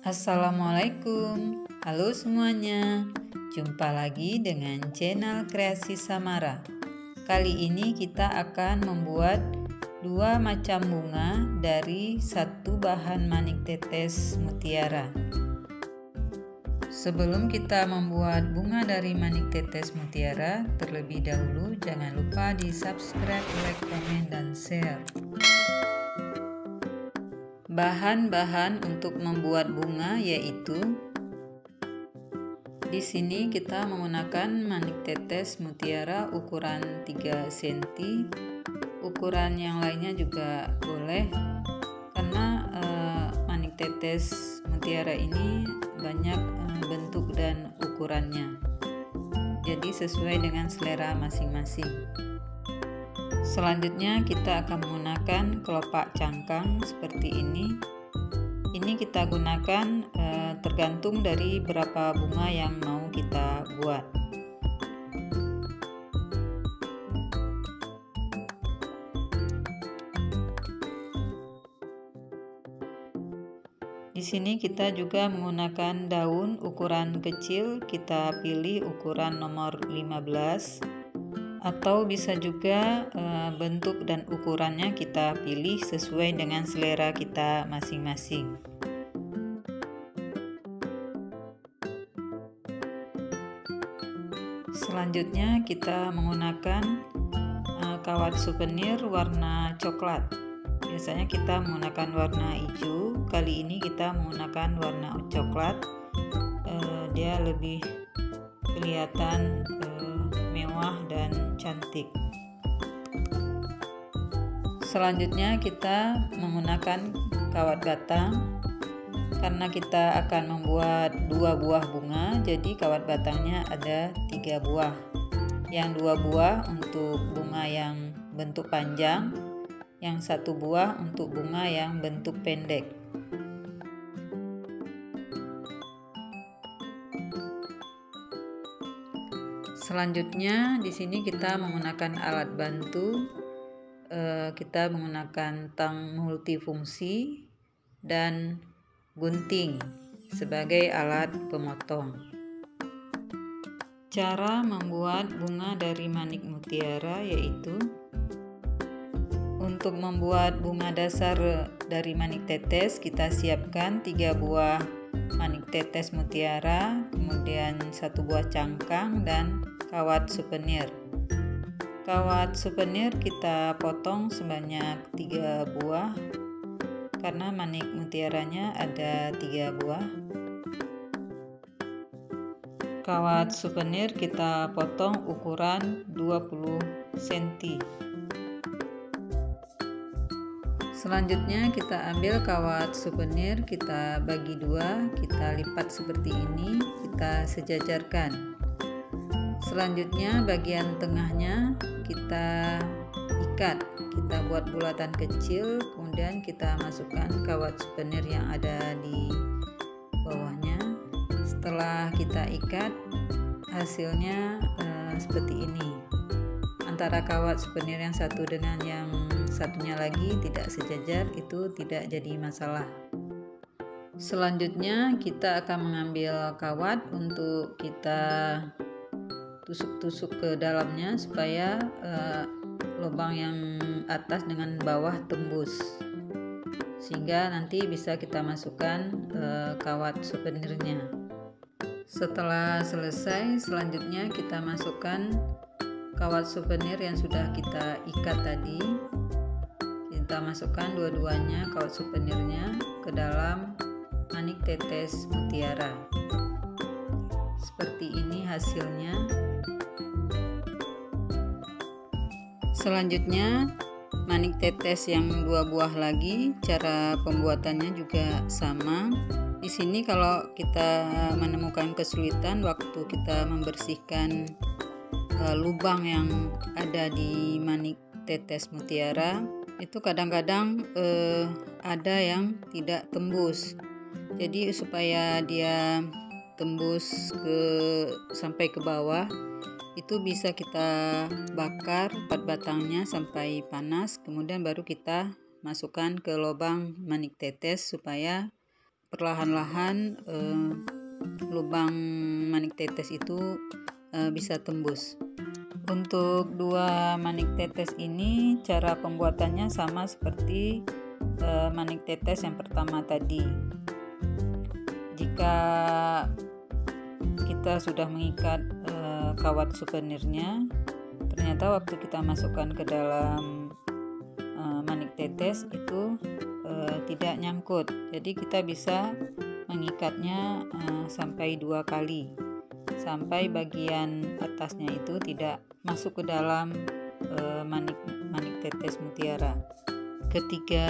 Assalamualaikum, halo semuanya. Jumpa lagi dengan channel Kreasi Samara. Kali ini kita akan membuat dua macam bunga dari satu bahan manik tetes mutiara. Sebelum kita membuat bunga dari manik tetes mutiara, terlebih dahulu jangan lupa di subscribe, like, komen, dan share. Bahan-bahan untuk membuat bunga yaitu di sini kita menggunakan manik tetes mutiara ukuran 3 cm. Ukuran yang lainnya juga boleh karena manik tetes mutiara ini banyak bentuk dan ukurannya. Jadi sesuai dengan selera masing-masing. Selanjutnya kita akan menggunakan kelopak cangkang seperti ini. Ini kita gunakan tergantung dari berapa bunga yang mau kita buat. Di sini kita juga menggunakan daun ukuran kecil, kita pilih ukuran nomor 15. Atau bisa juga bentuk dan ukurannya kita pilih sesuai dengan selera kita masing-masing. Selanjutnya kita menggunakan kawat souvenir warna coklat. Biasanya kita menggunakan warna hijau, kali ini kita menggunakan warna coklat. Dia lebih kelihatan mewah dan cantik. Selanjutnya kita menggunakan kawat batang. Karena kita akan membuat 2 buah bunga, jadi kawat batangnya ada 3 buah. Yang 2 buah untuk bunga yang bentuk panjang, yang 1 buah untuk bunga yang bentuk pendek. Selanjutnya di sini kita menggunakan alat bantu. Kita menggunakan tang multifungsi dan gunting sebagai alat pemotong. Cara membuat bunga dari manik mutiara yaitu untuk membuat bunga dasar dari manik tetes kita siapkan 3 buah manik tetes mutiara, kemudian 1 buah cangkang dan kawat souvenir. Kawat souvenir kita potong sebanyak 3 buah karena manik mutiaranya ada 3 buah. Kawat souvenir kita potong ukuran 20 cm. Selanjutnya kita ambil kawat souvenir, kita bagi 2, kita lipat seperti ini, kita sejajarkan. Selanjutnya bagian tengahnya kita ikat, kita buat bulatan kecil, kemudian kita masukkan kawat souvenir yang ada di bawahnya. Setelah kita ikat, hasilnya seperti ini. Antara kawat souvenir yang satu dengan yang satunya lagi tidak sejajar, itu tidak jadi masalah. Selanjutnya kita akan mengambil kawat untuk kita tusuk-tusuk ke dalamnya supaya lubang yang atas dengan bawah tembus, sehingga nanti bisa kita masukkan kawat souvenirnya. Setelah selesai, selanjutnya kita masukkan kawat souvenir yang sudah kita ikat tadi. Kita masukkan dua-duanya kawat souvenirnya ke dalam manik tetes mutiara. Seperti ini hasilnya. Selanjutnya manik tetes yang 2 buah lagi, cara pembuatannya juga sama. Di sini kalau kita menemukan kesulitan waktu kita membersihkan lubang yang ada di manik tetes mutiara, itu kadang-kadang ada yang tidak tembus. Jadi supaya dia tembus sampai ke bawah, itu bisa kita bakar batangnya sampai panas, kemudian baru kita masukkan ke lubang manik tetes supaya perlahan-lahan lubang manik tetes itu bisa tembus. Untuk 2 manik tetes ini cara pembuatannya sama seperti manik tetes yang pertama tadi. Jika kita sudah mengikat kawat souvenirnya, ternyata waktu kita masukkan ke dalam manik tetes itu tidak nyangkut, jadi kita bisa mengikatnya sampai 2 kali sampai bagian atasnya itu tidak masuk ke dalam manik tetes mutiara. Ketiga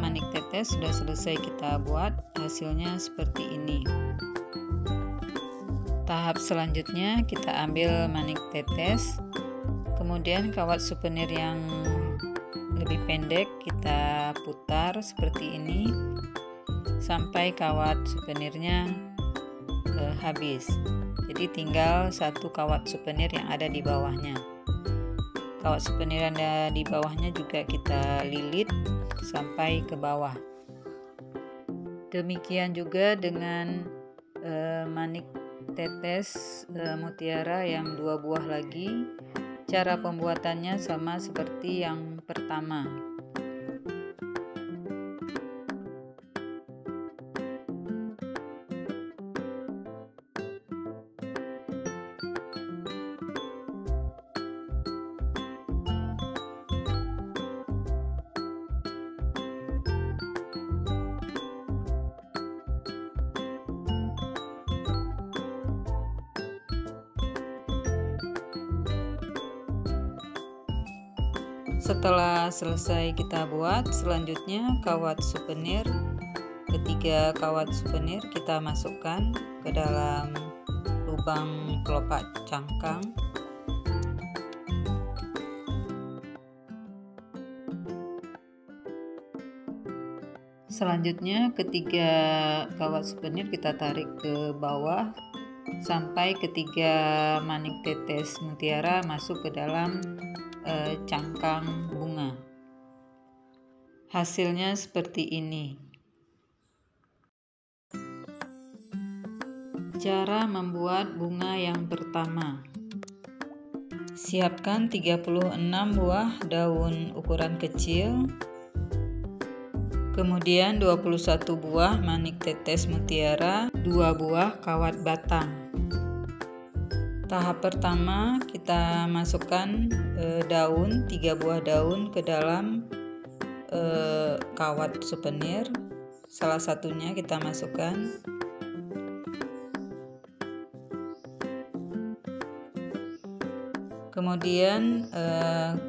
manik tetes sudah selesai kita buat, hasilnya seperti ini. Tahap selanjutnya kita ambil manik tetes, kemudian kawat souvenir yang lebih pendek kita putar seperti ini sampai kawat souvenirnya habis. Jadi tinggal 1 kawat souvenir yang ada di bawahnya. Kawat souvenir yang ada di bawahnya juga kita lilit sampai ke bawah. Demikian juga dengan manik tetes mutiara yang 2 buah lagi. Cara pembuatannya sama seperti yang pertama. Setelah selesai kita buat, selanjutnya kawat souvenir, ketiga kawat souvenir kita masukkan ke dalam lubang kelopak cangkang. Selanjutnya ketiga kawat souvenir kita tarik ke bawah sampai ketiga manik tetes mutiara masuk ke dalam cangkang bunga. Hasilnya seperti ini. Cara membuat bunga yang pertama. Siapkan 36 buah daun ukuran kecil, kemudian 21 buah manik tetes mutiara, 2 buah kawat batang. Tahap pertama kita masukkan daun, 3 buah daun ke dalam kawat souvenir. Salah satunya kita masukkan. Kemudian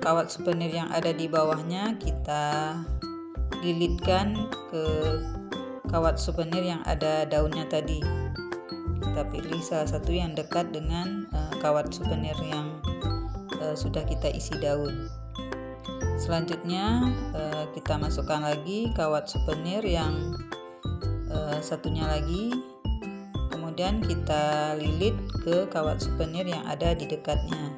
kawat souvenir yang ada di bawahnya kita lilitkan ke kawat souvenir yang ada daunnya tadi. Kita pilih salah satu yang dekat dengan kawat souvenir yang sudah kita isi daun. Selanjutnya kita masukkan lagi kawat souvenir yang satunya lagi, kemudian kita lilit ke kawat souvenir yang ada di dekatnya.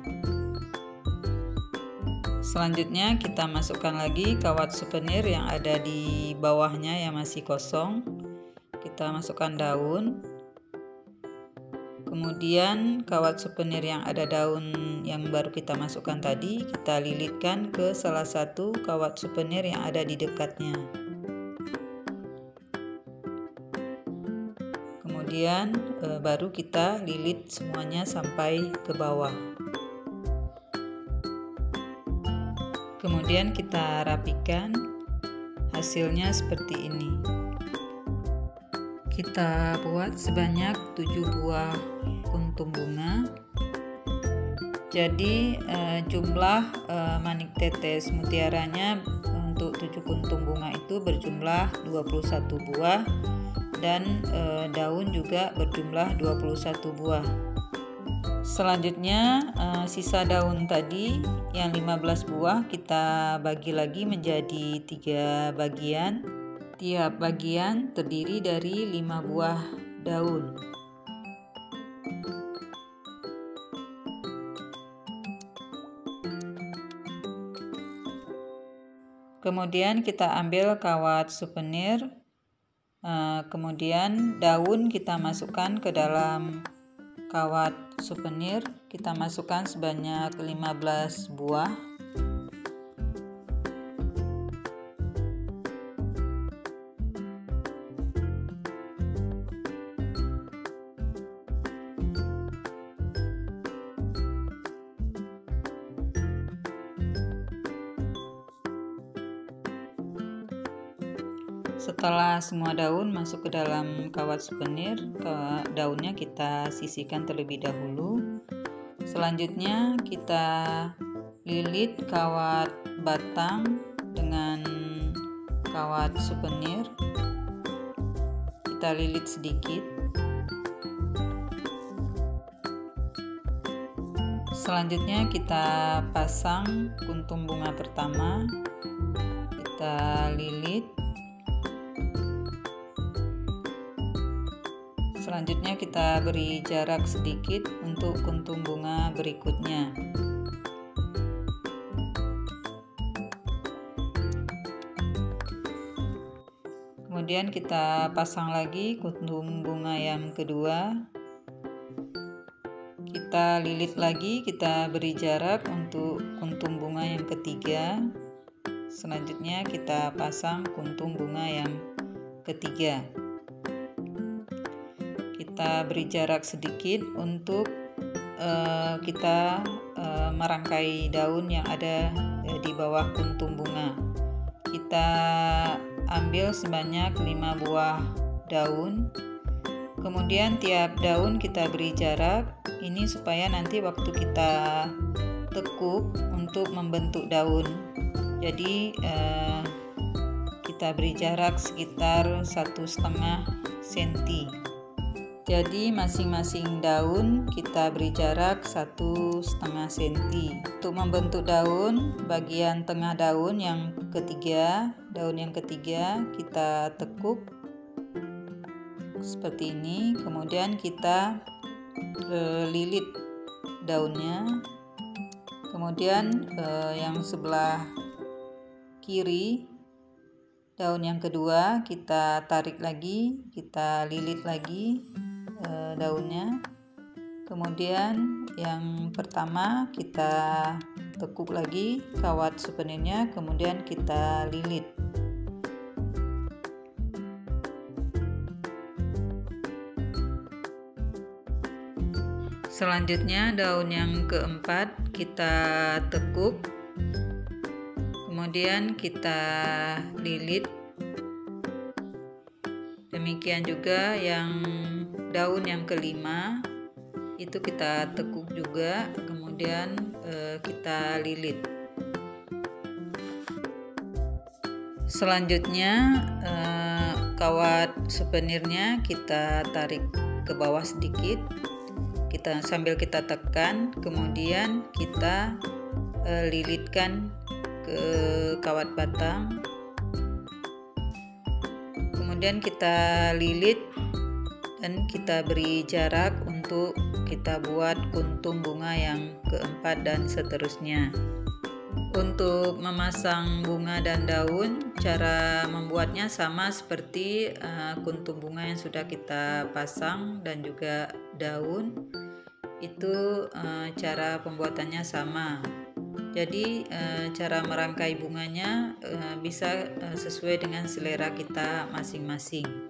Selanjutnya kita masukkan lagi kawat souvenir yang ada di bawahnya yang masih kosong. Kita masukkan daun. Kemudian kawat souvenir yang ada daun yang baru kita masukkan tadi kita lilitkan ke salah satu kawat souvenir yang ada di dekatnya. Kemudian baru kita lilit semuanya sampai ke bawah. Kemudian kita rapikan, hasilnya seperti ini. Kita buat sebanyak 7 buah kuntum bunga. Jadi jumlah manik tetes mutiaranya untuk 7 kuntum bunga itu berjumlah 21 buah dan daun juga berjumlah 21 buah. Selanjutnya sisa daun tadi yang 15 buah kita bagi lagi menjadi 3 bagian. Tiap bagian terdiri dari 5 buah daun. Kemudian kita ambil kawat souvenir Kemudian daun kita masukkan ke dalam kawat souvenir, kita masukkan sebanyak 15 buah. Setelah semua daun masuk ke dalam kawat souvenir, daunnya kita sisihkan terlebih dahulu. Selanjutnya kita lilit kawat batang dengan kawat souvenir. Kita lilit sedikit. Selanjutnya kita pasang kuntum bunga pertama. Kita lilit. Selanjutnya kita beri jarak sedikit untuk kuntum bunga berikutnya. Kemudian kita pasang lagi kuntum bunga yang kedua. Kita lilit lagi, kita beri jarak untuk kuntum bunga yang ketiga. Selanjutnya kita pasang kuntum bunga yang ketiga. Kita beri jarak sedikit untuk kita merangkai daun yang ada di bawah kuntum bunga. Kita ambil sebanyak 5 buah daun. Kemudian tiap daun kita beri jarak. Ini supaya nanti waktu kita tekuk untuk membentuk daun. Jadi kita beri jarak sekitar 1,5 cm. Jadi masing-masing daun kita beri jarak 1,5 cm. Untuk membentuk daun, bagian tengah daun yang ketiga kita tekuk seperti ini. Kemudian kita lilit daunnya. Kemudian yang sebelah kiri daun yang kedua kita tarik lagi, kita lilit lagi daunnya. Kemudian yang pertama kita tekuk lagi kawat souvenirnya, kemudian kita lilit. Selanjutnya daun yang keempat kita tekuk, kemudian kita lilit. Demikian juga yang daun yang kelima itu kita tekuk juga, kemudian kita lilit. Selanjutnya kawat souvenirnya kita tarik ke bawah sedikit, sambil kita tekan, kemudian kita lilitkan ke kawat batang. Kemudian kita lilit dan kita beri jarak untuk kita buat kuntum bunga yang keempat dan seterusnya. Untuk memasang bunga dan daun, cara membuatnya sama seperti kuntum bunga yang sudah kita pasang dan juga daun. Itu cara pembuatannya sama. Jadi cara merangkai bunganya bisa sesuai dengan selera kita masing-masing.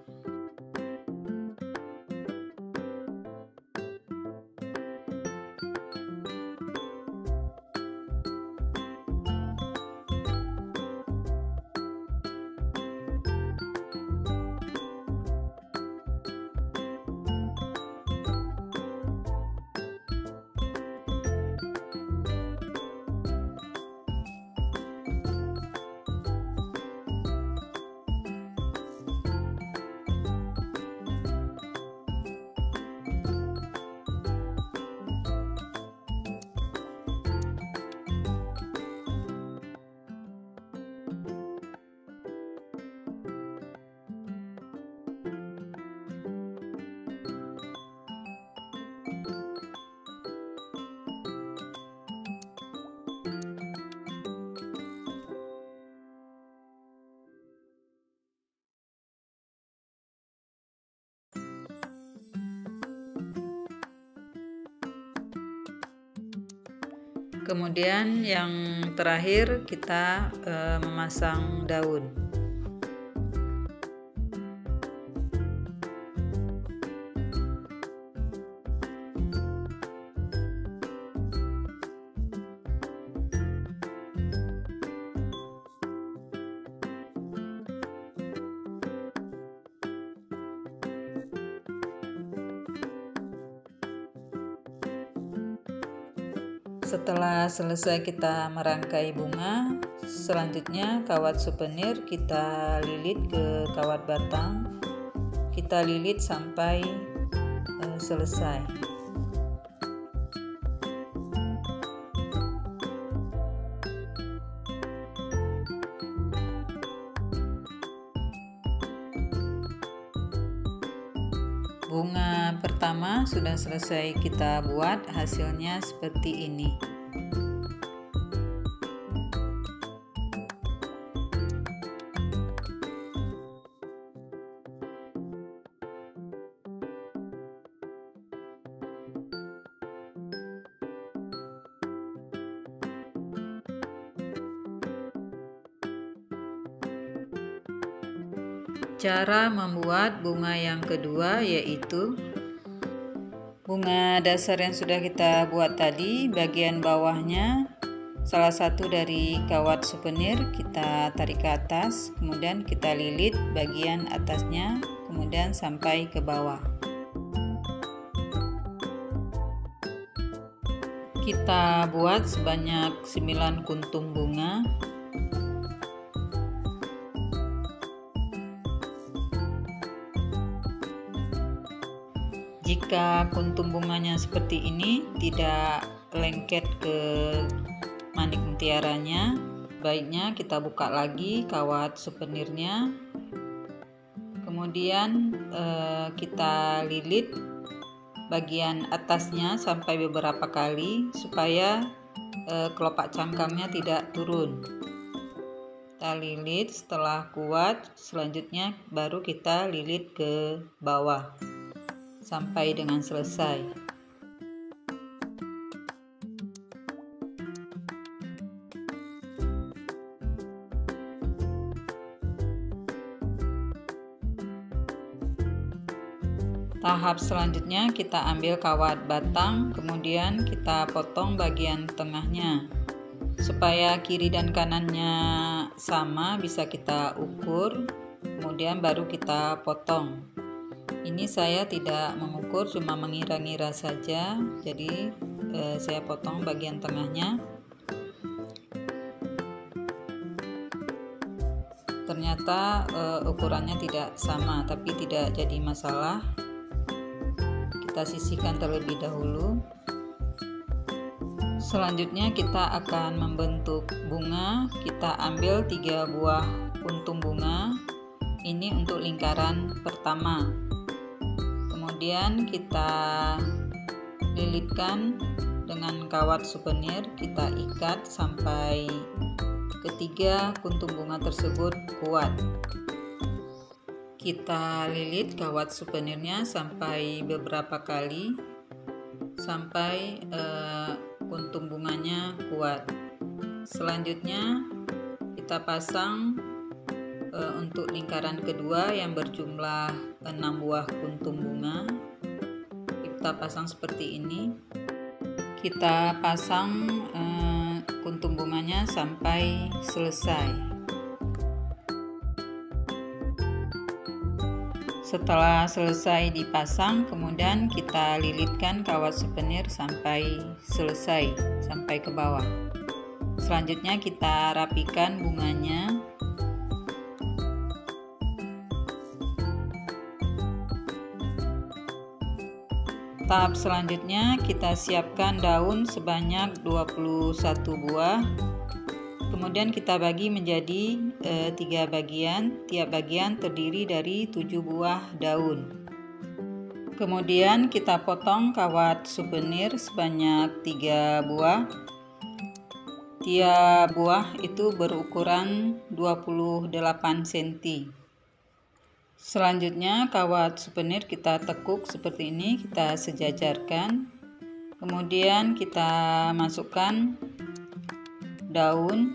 Kemudian yang terakhir kita memasang daun. Setelah selesai kita merangkai bunga, selanjutnya kawat souvenir kita lilit ke kawat batang. Kita lilit sampai selesai. Bunga pertama sudah selesai kita buat, hasilnya seperti ini. Cara membuat bunga yang kedua yaitu bunga dasar yang sudah kita buat tadi, bagian bawahnya salah satu dari kawat souvenir kita tarik ke atas, kemudian kita lilit bagian atasnya, kemudian sampai ke bawah. Kita buat sebanyak 9 kuntum bunga. Jika kuntum bunganya seperti ini tidak lengket ke manik mutiaranya, baiknya kita buka lagi kawat souvenirnya, kemudian kita lilit bagian atasnya sampai beberapa kali supaya kelopak cangkangnya tidak turun. Kita lilit, setelah kuat selanjutnya baru kita lilit ke bawah sampai dengan selesai. Tahap selanjutnya kita ambil kawat batang, kemudian kita potong bagian tengahnya. Supaya kiri dan kanannya sama bisa kita ukur, kemudian baru kita potong. Ini saya tidak mengukur, cuma mengira-ngira saja, jadi saya potong bagian tengahnya. Ternyata ukurannya tidak sama, tapi tidak jadi masalah. Kita sisihkan terlebih dahulu. Selanjutnya kita akan membentuk bunga. Kita ambil 3 buah kuntum bunga. Ini untuk lingkaran pertama. Kemudian kita lilitkan dengan kawat souvenir, kita ikat sampai ketiga kuntum bunga tersebut kuat. Kita lilit kawat souvenirnya sampai beberapa kali sampai kuntum bunganya kuat. Selanjutnya kita pasang untuk lingkaran kedua yang berjumlah 6 buah kuntum bunga. Kita pasang seperti ini. Kita pasang kuntum bunganya sampai selesai. Setelah selesai dipasang, kemudian kita lilitkan kawat souvenir sampai selesai, sampai ke bawah. Selanjutnya kita rapikan bunganya. Tahap selanjutnya kita siapkan daun sebanyak 21 buah. Kemudian kita bagi menjadi 3 bagian. Tiap bagian terdiri dari 7 buah daun. Kemudian kita potong kawat souvenir sebanyak 3 buah. Tiap buah itu berukuran 28 cm. Selanjutnya kawat souvenir kita tekuk seperti ini, kita sejajarkan. Kemudian kita masukkan daun,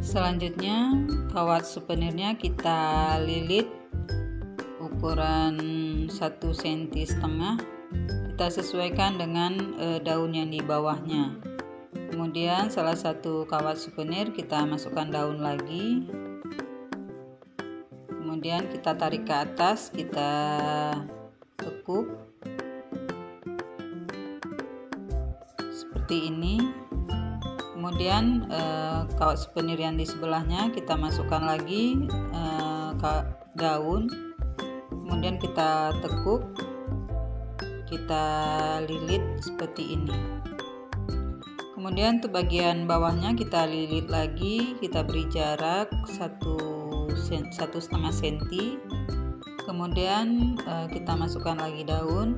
selanjutnya kawat souvenirnya kita lilit ukuran 1,5 cm. Kita sesuaikan dengan daun yang di bawahnya. Kemudian salah satu kawat souvenir kita masukkan daun lagi. Kemudian kita tarik ke atas, kita tekuk seperti ini. Kemudian kawat souvenir yang di sebelahnya kita masukkan lagi daun. Kemudian kita tekuk, kita lilit seperti ini. Kemudian untuk bagian bawahnya kita lilit lagi, kita beri jarak 1,5 cm. Kemudian kita masukkan lagi daun.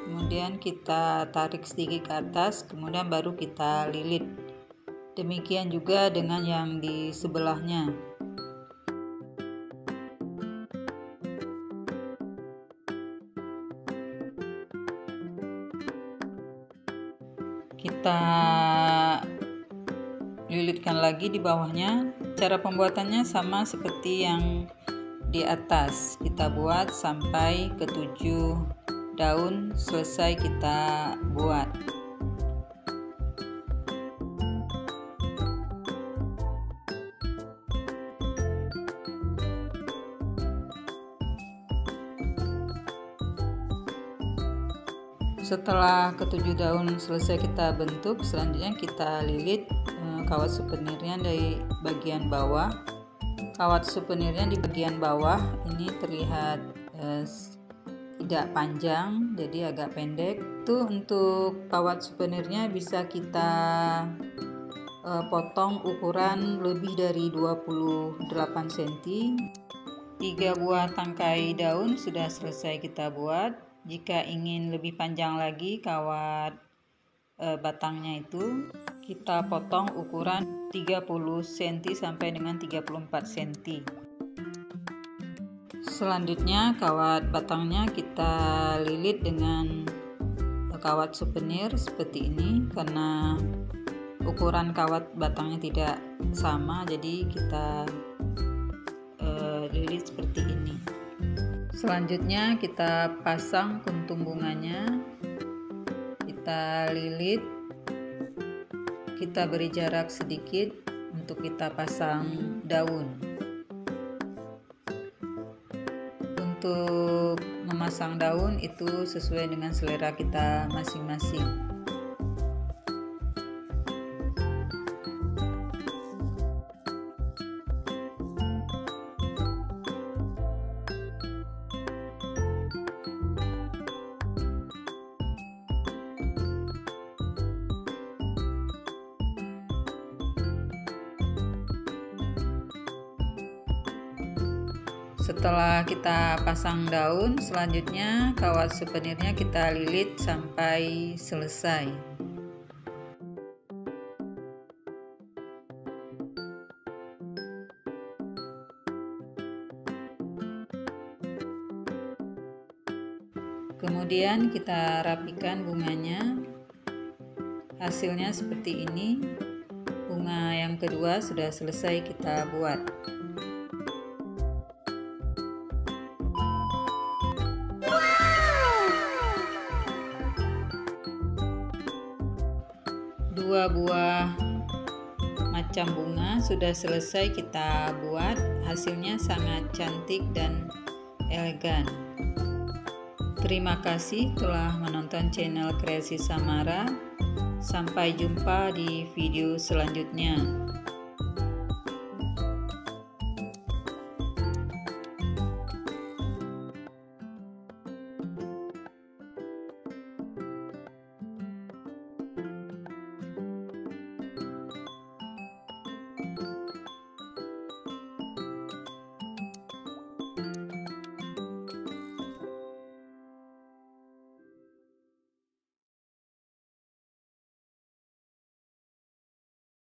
Kemudian kita tarik sedikit ke atas, kemudian baru kita lilit. Demikian juga dengan yang di sebelahnya. Kita lilitkan lagi di bawahnya. Cara pembuatannya sama seperti yang di atas. Kita buat sampai ke 7 daun selesai kita buat. Setelah ke-7 daun selesai kita bentuk, selanjutnya kita lilit kawat souvenirnya dari bagian bawah. Kawat souvenirnya di bagian bawah ini terlihat tidak panjang, jadi agak pendek. Itu untuk kawat souvenirnya bisa kita potong ukuran lebih dari 28 cm. 3 buah tangkai daun sudah selesai kita buat. Jika ingin lebih panjang lagi kawat batangnya itu, kita potong ukuran 30 cm sampai dengan 34 cm. Selanjutnya kawat batangnya kita lilit dengan kawat souvenir seperti ini. Karena ukuran kawat batangnya tidak sama, jadi kita lilit seperti ini. Selanjutnya kita pasang kuntum bunganya, kita lilit, kita beri jarak sedikit untuk kita pasang daun. Untuk memasang daun itu sesuai dengan selera kita masing-masing. Setelah kita pasang daun, selanjutnya kawat souvenirnya kita lilit sampai selesai. Kemudian kita rapikan bunganya. Hasilnya seperti ini. Bunga yang kedua sudah selesai kita buat. Dua buah macam bunga sudah selesai kita buat. Hasilnya sangat cantik dan elegan. Terima kasih telah menonton channel Kreasi Samara. Sampai jumpa di video selanjutnya.